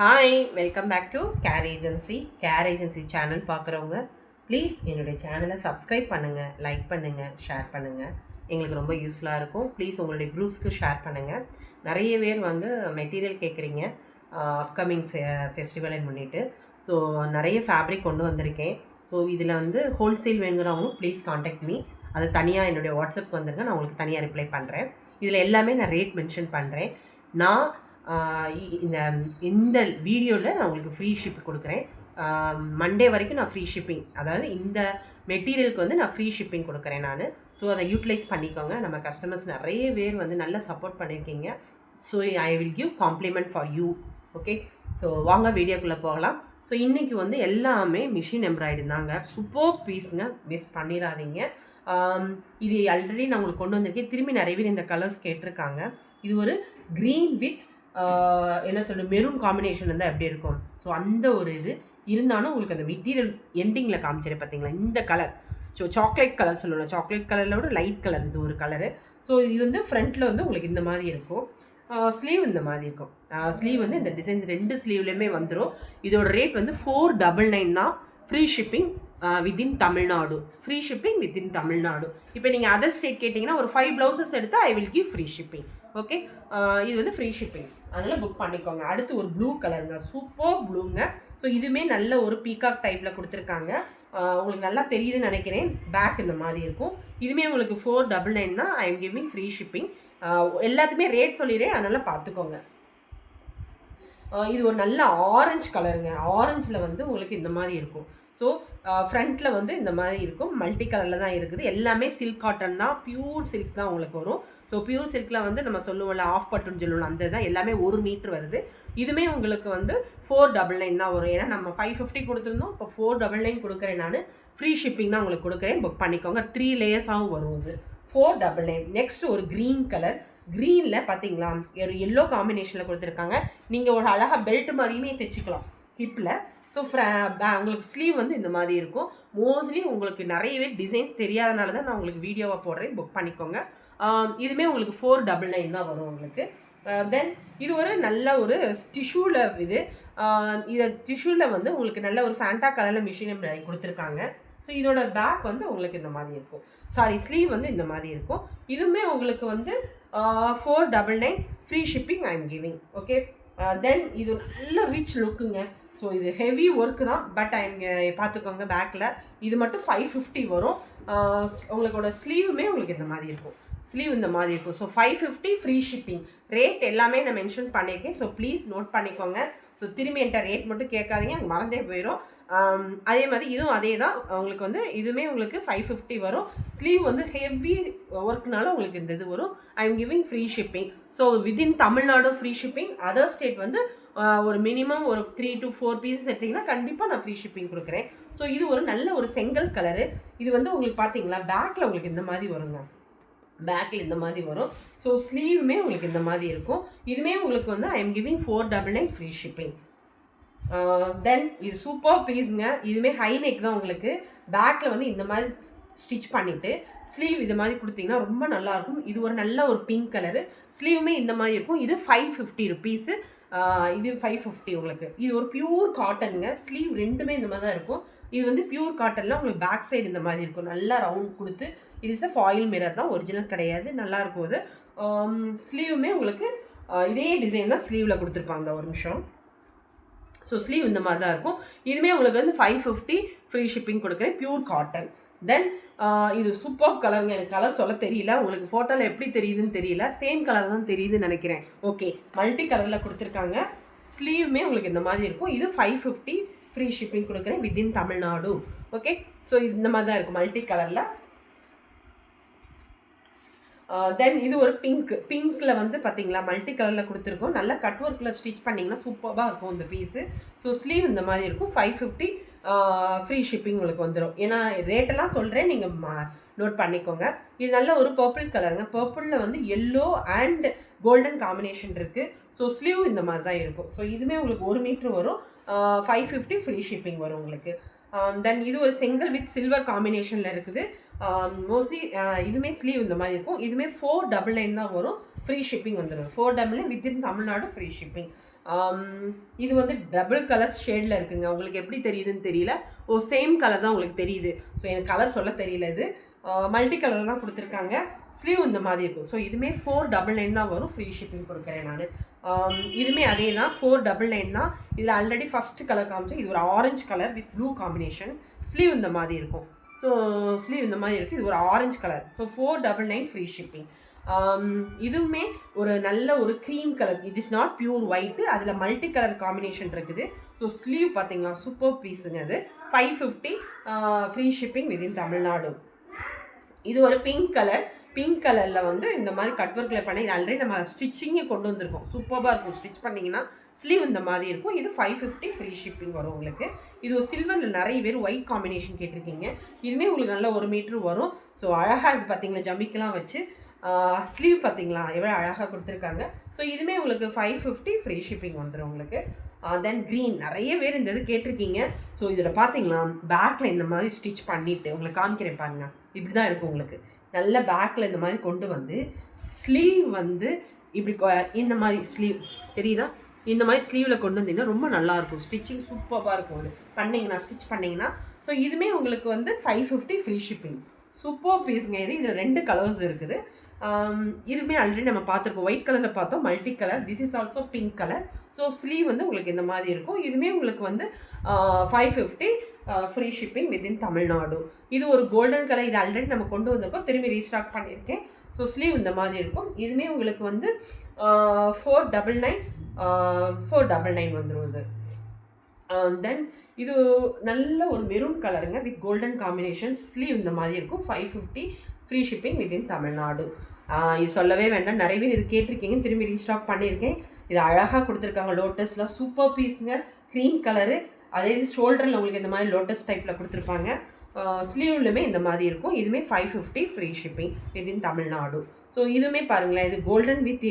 Hi welcome back to Care Agency channel பார்க்குறவங்க please என்னுடைய சேனலை சப்ஸ்கிரைப் பண்ணுங்கள், லைக் பண்ணுங்கள், ஷேர் பண்ணுங்கள். எங்களுக்கு ரொம்ப யூஸ்ஃபுல்லாக இருக்கும். ப்ளீஸ் உங்களுடைய குரூப்ஸ்க்கு ஷேர் பண்ணுங்கள். நிறைய பேர் வந்து மெட்டீரியல் கேட்குறீங்க அப்கமிங் ஃபெஸ்டிவலை முன்னிட்டு. ஸோ நிறைய ஃபேப்ரிக் கொண்டு வந்திருக்கேன். ஸோ இதில் வந்து ஹோல்சேல் வேணுங்கிறவங்க ப்ளீஸ் காண்டாக்ட் மீ. அது தனியாக என்னுடைய வாட்ஸ்அப் வந்துருங்க, நான் உங்களுக்கு தனியாக ரிப்ளை பண்ணுறேன். இதில் எல்லாமே நான் ரேட் மென்ஷன் பண்ணுறேன். நான் இந்த இந்த வீடியோவில் நான் உங்களுக்கு ஃப்ரீ ஷிப் கொடுக்குறேன். மண்டே வரைக்கும் நான் ஃப்ரீ ஷிப்பிங், அதாவது இந்த மெட்டீரியலுக்கு வந்து நான் ஃப்ரீ ஷிப்பிங் கொடுக்குறேன் நான். ஸோ அதை யூட்டிலைஸ் பண்ணிக்கோங்க. நம்ம கஸ்டமர்ஸ் நிறைய பேர் வந்து நல்லா சப்போர்ட் பண்ணியிருக்கீங்க. So I will give compliment for you. Okay, so வாங்க வீடியோக்குள்ளே போகலாம். ஸோ இன்றைக்கி வந்து எல்லாமே மிஷின் எம்ப்ராய்டு தாங்க. சூப்பர் பீஸுங்க, மிஸ் பண்ணிடாதீங்க. இது ஆல்ரெடி நான் உங்களுக்கு கொண்டு வந்திருக்கேன். திரும்பி நிறைய பேர் இந்த கலர்ஸ் கேட்டிருக்காங்க. இது ஒரு க்ரீன் வித் என்ன சொல்கிறது, மெரூன் காம்பினேஷன் இருந்தால் எப்படி இருக்கும். ஸோ அந்த ஒரு இது இருந்தாலும் உங்களுக்கு அந்த மெட்டீரியல் எண்டிங்கில் காமிச்சிரு பார்த்தீங்களா, இந்த கலர். ஸோ சாக்லேட் கலர் சொல்லணும். சாக்லேட் கலரில் விட லைட் கலர் இது ஒரு கலரு. ஸோ இது வந்து ஃப்ரண்ட்டில் வந்து உங்களுக்கு இந்த மாதிரி இருக்கும். ஸ்லீவ் இந்த மாதிரி இருக்கும். ஸ்லீவ் வந்து இந்த டிசைன்ஸ் 2 ஸ்லீவ்லேயுமே வந்துடும். இதோட ரேட் வந்து 499 தான். Free shipping within Tamil Nadu. Free shipping within Tamil Nadu. இப்போ நீங்கள் அதர் ஸ்டேட் கேட்டிங்கன்னா ஒரு 5 ப்ளவுசஸ் எடுத்தால் ஐ will give free shipping. Okay, இது வந்து ஃப்ரீ ஷிப்பிங், அதனால் புக் பண்ணிக்கோங்க. அடுத்து ஒரு ப்ளூ கலருங்க, சூப்பர் ப்ளூங்க. ஸோ இதுவுமே நல்ல ஒரு பீகாக் டைப்பில் கொடுத்துருக்காங்க. உங்களுக்கு நல்லா தெரியுதுன்னு நினைக்கிறேன். பேக் இந்த மாதிரி இருக்கும். இதுவுமே உங்களுக்கு 499 தான். ஐ எம் கிவிங் ஃப்ரீ ஷிப்பிங். எல்லாத்துக்குமே ரேட் சொல்லிடுறேன், அதனால் பார்த்துக்கோங்க. இது ஒரு நல்ல ஆரஞ்சு கலருங்க. ஆரஞ்சில் வந்து உங்களுக்கு இந்த மாதிரி இருக்கும். ஸோ ஃப்ரண்ட்டில் வந்து இந்த மாதிரி இருக்கும். மல்டி கலரில் தான் இருக்குது. எல்லாமே சில்க் காட்டன் தான், பியூர் சில்க் தான் உங்களுக்கு வரும். ஸோ பியூர் சில்கில் வந்து நம்ம சொல்லுவோம்ல, ஆஃப் பட்டுன்னு சொல்லுவோம், அந்த தான் எல்லாமே 1 மீட்ரு வருது. இதுவுமே உங்களுக்கு வந்து 499 தான் வரும். ஏன்னா நம்ம 550 கொடுத்துருந்தோம், இப்போ 499 கொடுக்குறேன் நான். ஃப்ரீ ஷிப்பிங் தான் உங்களுக்கு கொடுக்குறேன், புக் பண்ணிக்கோங்க. 3 லேயர்ஸாகவும் வரும் இது. 499. நெக்ஸ்ட் ஒரு க்ரீன் கலர். க்ரீனில் பார்த்தீங்களா, ஒரு எல்லோ காம்பினேஷனில் கொடுத்துருக்காங்க. நீங்கள் ஒரு அழகாக பெல்ட் மாதிரியுமே தைச்சிக்கலாம் ஹிப்பில். ஸோ உங்களுக்கு ஸ்லீவ் வந்து இந்த மாதிரி இருக்கும். மோஸ்ட்லி உங்களுக்கு நிறையவே டிசைன்ஸ் தெரியாதனால தான் நான் உங்களுக்கு வீடியோவாக போடுறேன், புக் பண்ணிக்கோங்க. இதுவுமே உங்களுக்கு 499 தான் வரும் உங்களுக்கு. தென் இது ஒரு நல்ல ஒரு டிஷ்யூவில் இது. இதை டிஷ்யூவில் வந்து உங்களுக்கு நல்ல ஒரு ஃபேண்டா கலரில் மிஷின் எம்ப்ராய்டரி கொடுத்துருக்காங்க. ஸோ இதோட பேக் வந்து உங்களுக்கு இந்த மாதிரி இருக்கும். ஸ்லீவ் வந்து இந்த மாதிரி இருக்கும். இதுவுமே உங்களுக்கு வந்து 499 free shipping I am giving. Okay, then இது நல்ல ரிச் லுக்குங்க. ஸோ இது ஹெவி ஒர்க்கு தான், பட் பார்த்துக்கோங்க. பேக்கில் இது மட்டும் 550 வரும். உங்களுக்கோட ஸ்லீவுமே உங்களுக்கு இந்த மாதிரி இருக்கும். ஸ்லீவ் இந்த மாதிரி இருக்கும். So 550 free shipping. ரேட் எல்லாமே நான் மென்ஷன் பண்ணியிருக்கேன். ஸோ ப்ளீஸ் நோட் பண்ணிக்கோங்க. ஸோ திரும்பி என்கிட்ட ரேட் மட்டும் கேட்காதீங்க, எனக்கு மறந்தே போயிடும். அதே மாதிரி இதுவும் அதே தான். உங்களுக்கு வந்து இதுவுமே உங்களுக்கு 550 வரும். ஸ்லீவ் வந்து ஹெவி ஒர்க்னால உங்களுக்கு இந்த இது வரும். ஐ am giving free shipping. So within Tamil Nadu free shipping. Other state வந்து ஒரு மினிமம் ஒரு 3 to 4 பீசஸ் எடுத்திங்கன்னா கண்டிப்பாக நான் ஃப்ரீ ஷிப்பிங் கொடுக்குறேன். ஸோ இது ஒரு நல்ல ஒரு செங்கல் கலரு. இது வந்து உங்களுக்கு பார்த்தீங்களா, பேக்கில் உங்களுக்கு இந்த மாதிரி வருங்க. பேக்கில் இந்த மாதிரி வரும். ஸோ ஸ்லீவுமே உங்களுக்கு இந்த மாதிரி இருக்கும். இதுவுமே உங்களுக்கு வந்து I am giving 499 free shipping. Then இது சூப்பர் பீஸுங்க. இதுவுமே ஹை நெக் தான் உங்களுக்கு. பேக்கில் வந்து இந்த மாதிரி ஸ்டிச் பண்ணிவிட்டு ஸ்லீவ் இது மாதிரி கொடுத்தீங்கன்னா ரொம்ப நல்லாயிருக்கும். இது ஒரு நல்ல ஒரு பிங்க் கலரு. ஸ்லீவுமே இந்த மாதிரி இருக்கும். இது 550 ருபீஸு. இது 550 உங்களுக்கு. இது ஒரு பியூர் காட்டனுங்க. ஸ்லீவ் ரெண்டுமே இந்த மாதிரி தான் இருக்கும். இது வந்து பியூர் காட்டனில் உங்களுக்கு பேக் சைடு இந்த மாதிரி இருக்கும். நல்லா ரவுண்ட் கொடுத்து, இது இஸ் ஃபாயில் மிரர் தான், ஒரிஜினல் கிடையாது. நல்லாயிருக்கும் இது. ஸ்லீவுமே உங்களுக்கு இதே டிசைன் தான் ஸ்லீவில் கொடுத்துருப்பாங்க. ஒரு நிமிஷம். ஸோ ஸ்லீவ் இந்த மாதிரி தான் இருக்கும். இதுவுமே உங்களுக்கு வந்து 550 ஃப்ரீ ஷிப்பிங் கொடுக்குறேன், பியூர் காட்டன். தென் இது சூப்பர் கலருங்க. எனக்கு கலர் சொல்ல தெரியல, உங்களுக்கு ஃபோட்டோவில் எப்படி தெரியுதுன்னு தெரியல. சேம் கலர் தான் தெரியுதுன்னு நினைக்கிறேன். ஓகே, மல்டி கலரில் கொடுத்துருக்காங்க. ஸ்லீவுமே உங்களுக்கு இந்த மாதிரி இருக்கும். இது 550 ஃப்ரீ ஷிப்பிங் கொடுக்குறேன் வித்தின் தமிழ்நாடு. ஓகே, ஸோ இந்த மாதிரி தான் இருக்கும் மல்டி கலரில். தென் இது ஒரு பிங்க்கில் வந்து பார்த்தீங்களா, மல்டி கலரில் கொடுத்துருக்கோம். நல்லா கட் ஒர்க்கில் ஸ்டிச் பண்ணிங்கன்னா சூப்பராக இருக்கும் இந்த பீஸு. ஸோ ஸ்லீவ் இந்த மாதிரி இருக்கும். 550 ஃப்ரீ ஷிப்பிங் உங்களுக்கு வந்துடும். ஏன்னா ரேட்டெல்லாம் சொல்கிறேன், நீங்கள் நோட் பண்ணிக்கோங்க. இது நல்ல ஒரு பர்பிள் கலருங்க. பர்பிளில் வந்து எல்லோ அண்ட் கோல்டன் காம்பினேஷன் இருக்குது. ஸோ ஸ்லீவ் இந்த மாதிரி தான் இருக்கும். ஸோ இதுவுமே உங்களுக்கு 1 மீட்ரு வரும். 550 ஃப்ரீ ஷிப்பிங் வரும் உங்களுக்கு. தென் இது ஒரு செங்கல் வித் சில்வர் காம்பினேஷனில் இருக்குது. மோஸ்ட்லி இதுவுமே ஸ்லீவ் இந்த மாதிரி இருக்கும். இதுவுமே 499 தான் வரும். ஃப்ரீ ஷிப்பிங் வந்துடும். 499 வித்தின் தமிழ்நாடு ஃப்ரீ ஷிப்பிங். இது வந்து டபுள் கலர் ஷேடில் இருக்குங்க. உங்களுக்கு எப்படி தெரியுதுன்னு தெரியல. சேம் கலர் தான் உங்களுக்கு தெரியுது. ஸோ எனக்கு கலர் சொல்ல தெரியல. இது மல்டி கலர் தான் கொடுத்துருக்காங்க. ஸ்லீவ் இந்த மாதிரி இருக்கும். ஸோ இதுவுமே 499 தான் வரும். ஃப்ரீ ஷிப்பிங் கொடுக்குறேன் நான். இதுவுமே அதே தான் 499 தான். இதில் ஆல்ரெடி ஃபஸ்ட்டு கலர் காமிச்சேன். இது ஒரு orange colour with blue combination. Sleeve இந்த மாதிரி இருக்கும். ஸோ ஸ்லீவ் இந்த மாதிரி இருக்குது. இது ஒரு orange colour. So 499 free shipping. இதுவுமே ஒரு நல்ல ஒரு cream colour. It is not pure white, அதில் மல்டி கலர் காம்பினேஷன் இருக்குது. ஸோ ஸ்லீவ் பார்த்தீங்களா, சூப்பர் பீஸுங்க. அது 550 ஃப்ரீ ஷிப்பிங் விதின் தமிழ்நாடு. இது ஒரு பிங்க் கலர். பிங்க் கலரில் வந்து இந்த மாதிரி கட் ஒர்க்கில் பண்ணி இது ஆல்ரெடி நம்ம ஸ்டிச்சிங்கே கொண்டு வந்திருக்கோம். சூப்பராக இருக்கும். ஸ்டிச் பண்ணிங்கன்னா ஸ்லீவ் இந்த மாதிரி இருக்கும். இது 550 ஃப்ரீ ஷிப்பிங் வரும் உங்களுக்கு. இது ஒரு சில்வரில் நிறைய பேர் ஒயிட் காம்பினேஷன் கேட்டிருக்கீங்க. இதுவுமே உங்களுக்கு நல்ல 1 மீட்ரு வரும். ஸோ அழகாக இருக்குது பார்த்தீங்களா, ஜமிக்கெலாம் வச்சு. ஸ்லீவ் பார்த்தீங்களா எவ்வளோ அழகாக கொடுத்துருக்காங்க. ஸோ இதுவுமே உங்களுக்கு 550 ஃப்ரீ ஷிப்பிங் வந்துடும் உங்களுக்கு. தென் க்ரீன் நிறைய பேர் இந்த இது கேட்டிருக்கீங்க. ஸோ இதில் பார்த்தீங்களா பேக்கில் இந்த மாதிரி ஸ்டிச் பண்ணிவிட்டு உங்களுக்கு காமிக்கிறேன் பாருங்க. இப்படி தான் இருக்கும் உங்களுக்கு. நல்ல பேக்கில் இந்த மாதிரி கொண்டு வந்து ஸ்லீவ் வந்து இப்படி இந்த மாதிரி ஸ்லீவ் தெரியுதா, இந்த மாதிரி ஸ்லீவில் கொண்டு வந்தீங்கன்னா ரொம்ப நல்லாயிருக்கும். ஸ்டிச்சிங் சூப்பராக இருக்கும். அது பண்ணிங்கன்னா ஸ்டிச் பண்ணிங்கன்னா. ஸோ இதுவுமே உங்களுக்கு வந்து 550 ஃப்ரீ ஷிப்பிங். சூப்பர் பீஸுங்க. இதில் 2 கலர்ஸ் இருக்குது. இதுவுமே ஆல்ரெடி நம்ம பார்த்துருக்கோம். ஒயிட் கலரில் பார்த்தோம், multi colour. This is also pink colour. So sleeve வந்து உங்களுக்கு இந்த மாதிரி இருக்கும். இதுவுமே உங்களுக்கு வந்து 550 ஃப்ரீ ஷிப்பிங் வித்தின் தமிழ்நாடு. இது ஒரு கோல்டன் கலர். இது ஆல்ரெடி நம்ம கொண்டு வந்தப்போ திரும்பி ரீஸ்டாக் பண்ணியிருக்கேன். ஸோ ஸ்லீவ் இந்த மாதிரி இருக்கும். இதுவுமே உங்களுக்கு வந்து 499 வந்துடும் இது. தென் இது நல்ல ஒரு மெரூன் கலருங்க வித் கோல்டன் காம்பினேஷன். ஸ்லீவ் இந்த மாதிரி இருக்கும். 550 ஃப்ரீ ஷிப்பிங் வித்தின் தமிழ்நாடு. இது சொல்லவே வேண்டாம், நிறைய பேர் இது கேட்டிருக்கீங்க. திரும்பி ரீஸ்டாக் பண்ணியிருக்கேன். இது அழகாக கொடுத்துருக்காங்க. லோட்டஸில் சூப்பர் பீஸுங்க. Cream colour. அதே இது ஷோல்டரில் உங்களுக்கு இந்த மாதிரி லோட்டஸ் டைப்பில் கொடுத்துருப்பாங்க. ஸ்லீவ்லுமே இந்த மாதிரி இருக்கும். இதுவுமே 550 free shipping within Tamil Nadu. So இதுவுமே பாருங்களேன், இது கோல்டன் வித்